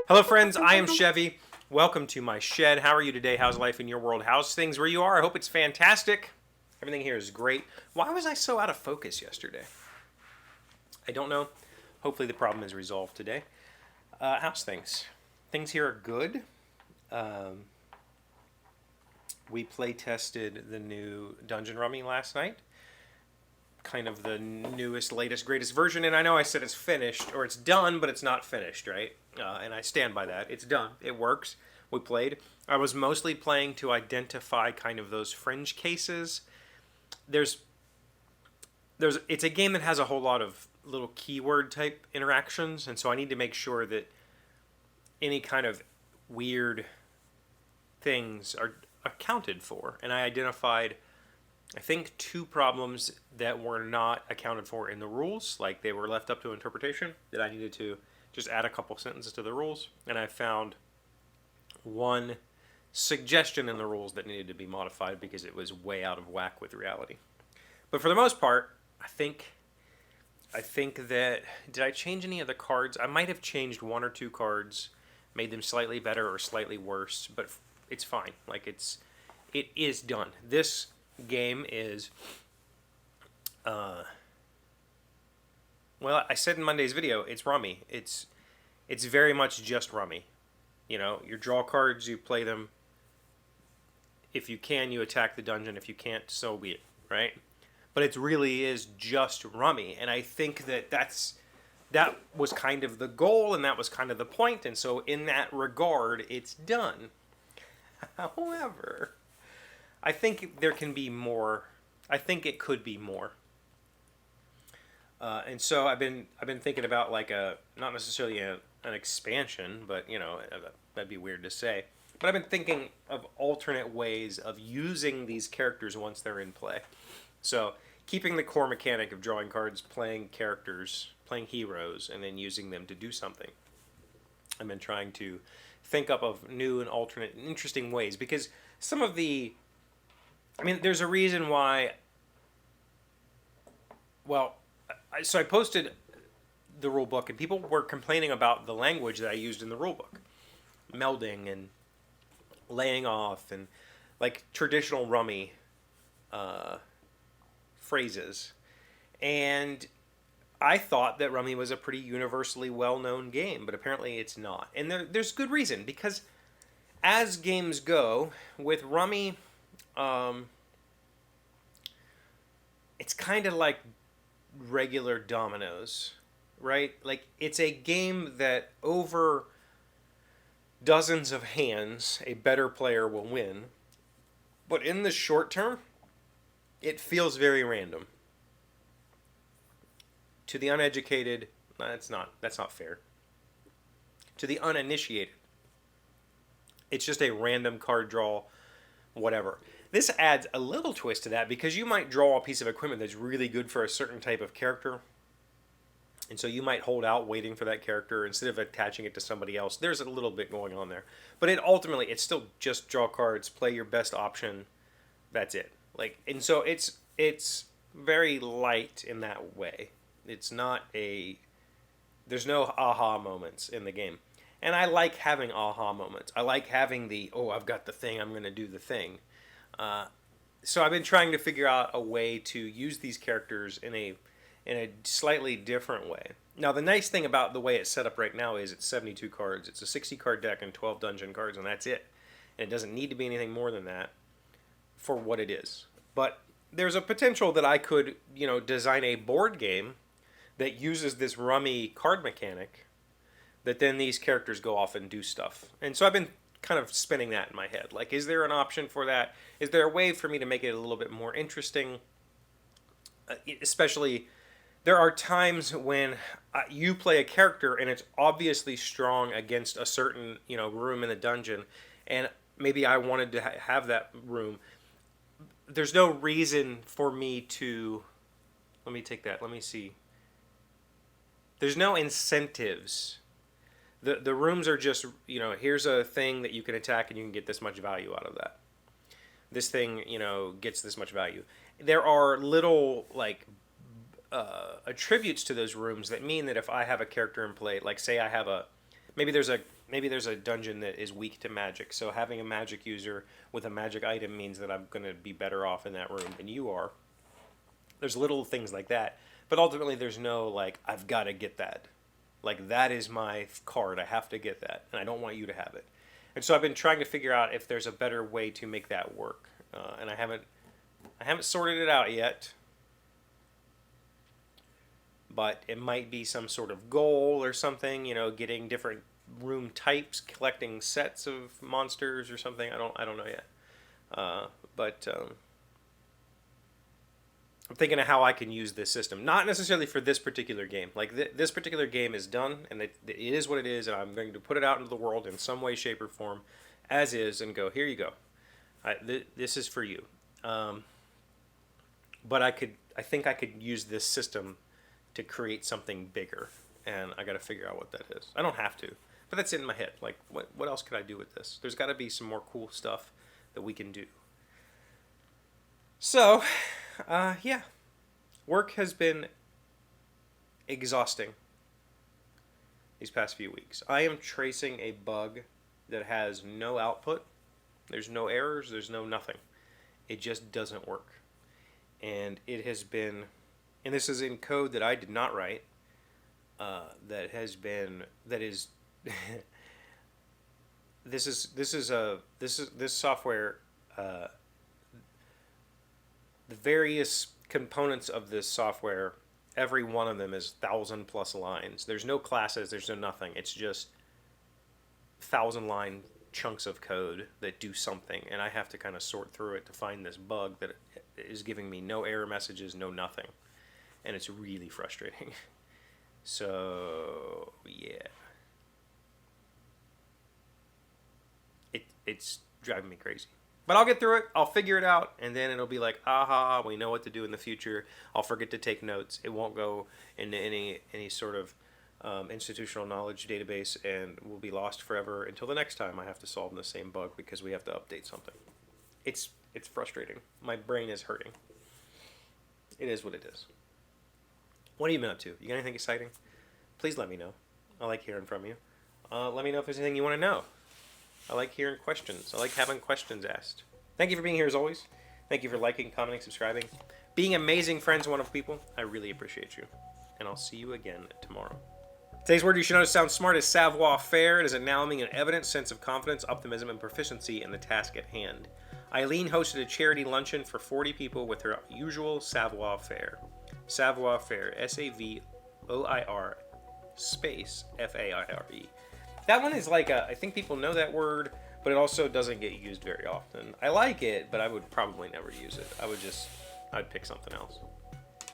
Hello friends, I am Chevy. Welcome to my shed. How are you today? How's life in your world? How's things where you are? I hope it's fantastic. Everything here is great. Why was I so out of focus yesterday? I don't know. Hopefully the problem is resolved today. How's things? Things here are good. Um, we play tested the new Dungeon Rummy last night. Kind of the newest, latest, greatest version. And I know I said it's finished, or it's done, but it's not finished, right? And I stand by that. It's done. It works. We played. I was mostly playing to identify kind of those fringe cases. There's, it's a game that has a whole lot of little keyword type interactions, and so I need to make sure that any kind of weird things are accounted for. And I identified, I think, two problems that were not accounted for in the rules, like they were left up to interpretation, that I needed to just add a couple sentences to the rules. And I found one suggestion in the rules that needed to be modified because it was way out of whack with reality. But for the most part, I think that, did I change any of the cards? I might have changed one or two cards, made them slightly better or slightly worse, but it's fine. Like it is done. This game is, well, I said in Monday's video, it's Rummy. It's very much just Rummy. You know, you draw cards, you play them. If you can, you attack the dungeon. If you can't, so be it, right? But it really is just Rummy, and I think that was kind of the goal, and that was kind of the point, and so in that regard, it's done. However, I think there can be more. I think it could be more. And so I've been thinking about like not necessarily an expansion, but you know, that'd be weird to say. But I've been thinking of alternate ways of using these characters once they're in play. So keeping the core mechanic of drawing cards, playing characters, playing heroes, and then using them to do something. I've been trying to think up of new and alternate and interesting ways, because some of there's a reason why. Well, so I posted the rule book, and people were complaining about the language that I used in the rule book, melding and laying off, and like traditional Rummy phrases. And I thought that Rummy was a pretty universally well-known game, but apparently it's not. And there's good reason, because as games go, with Rummy, it's kind of like regular dominoes, right? Like, it's a game that over dozens of hands, a better player will win. But in the short term, it feels very random. To the uneducated, that's not fair. To the uninitiated, it's just a random card draw, whatever. This adds a little twist to that, because you might draw a piece of equipment that's really good for a certain type of character. And so you might hold out waiting for that character instead of attaching it to somebody else. There's a little bit going on there. But it's still just draw cards, play your best option. That's it. Like, and so it's very light in that way. It's not there's no aha moments in the game. And I like having aha moments. I like having I've got the thing, I'm going to do the thing. So I've been trying to figure out a way to use these characters in a slightly different way. Now, the nice thing about the way it's set up right now is it's 72 cards. It's a 60 card deck and 12 dungeon cards, and that's it. And it doesn't need to be anything more than that for what it is. But there's a potential that I could, design a board game that uses this Rummy card mechanic, that then these characters go off and do stuff. And so I've been kind of spinning that in my head. Like, is there an option for that? Is there a way for me to make it a little bit more interesting? Especially, there are times when you play a character and it's obviously strong against a certain, room in the dungeon, and maybe I wanted to have that room. There's no reason for me to... Let me take that. Let me see. There's no incentives. The rooms are just, here's a thing that you can attack and you can get this much value out of that. This thing, gets this much value. There are little, attributes to those rooms that mean that if I have a character in play, like say I have maybe there's a maybe there's a dungeon that is weak to magic, so having a magic user with a magic item means that I'm going to be better off in that room than you are. There's little things like that, but ultimately there's no, like, I've got to get that. Like, that is my card, I have to get that, and I don't want you to have it. And so I've been trying to figure out if there's a better way to make that work, and I haven't sorted it out yet. But it might be some sort of goal or something, getting different room types, collecting sets of monsters or something. I don't know yet. But I'm thinking of how I can use this system. Not necessarily for this particular game. Like, this particular game is done, and it is what it is, and I'm going to put it out into the world in some way, shape, or form, as is, and go, here you go. This is for you. But I think I could use this system to create something bigger, and I got to figure out what that is. I don't have to, but that's in my head. Like, what else could I do with this? There's got to be some more cool stuff that we can do. So, yeah, work has been exhausting these past few weeks. I am tracing a bug that has no output. There's no errors. There's no nothing. It just doesn't work, and it has been. And this is in code that I did not write. This software. The various components of this software, every one of them is 1,000+ lines. There's no classes. There's no nothing. It's just 1,000-line chunks of code that do something, and I have to kind of sort through it to find this bug that is giving me no error messages, no nothing. And it's really frustrating. So, yeah. It's driving me crazy. But I'll get through it. I'll figure it out. And then it'll be like, aha, we know what to do in the future. I'll forget to take notes. It won't go into any sort of institutional knowledge database, and will be lost forever until the next time I have to solve the same bug because we have to update something. It's frustrating. My brain is hurting. It is what it is. What have you been up to? You got anything exciting? Please let me know. I like hearing from you. Let me know if there's anything you want to know. I like hearing questions. I like having questions asked. Thank you for being here as always. Thank you for liking, commenting, subscribing. Being amazing friends, wonderful people. I really appreciate you. And I'll see you again tomorrow. Today's word you should know to sound smart is savoir-faire. It is a noun meaning an evident sense of confidence, optimism, and proficiency in the task at hand. Eileen hosted a charity luncheon for 40 people with her usual savoir-faire. Savoir-faire, S-A-V-O-I-R space F-A-I-R-E. That one is like I think people know that word, but it also doesn't get used very often. I like it, but I would probably never use it. I'd pick something else.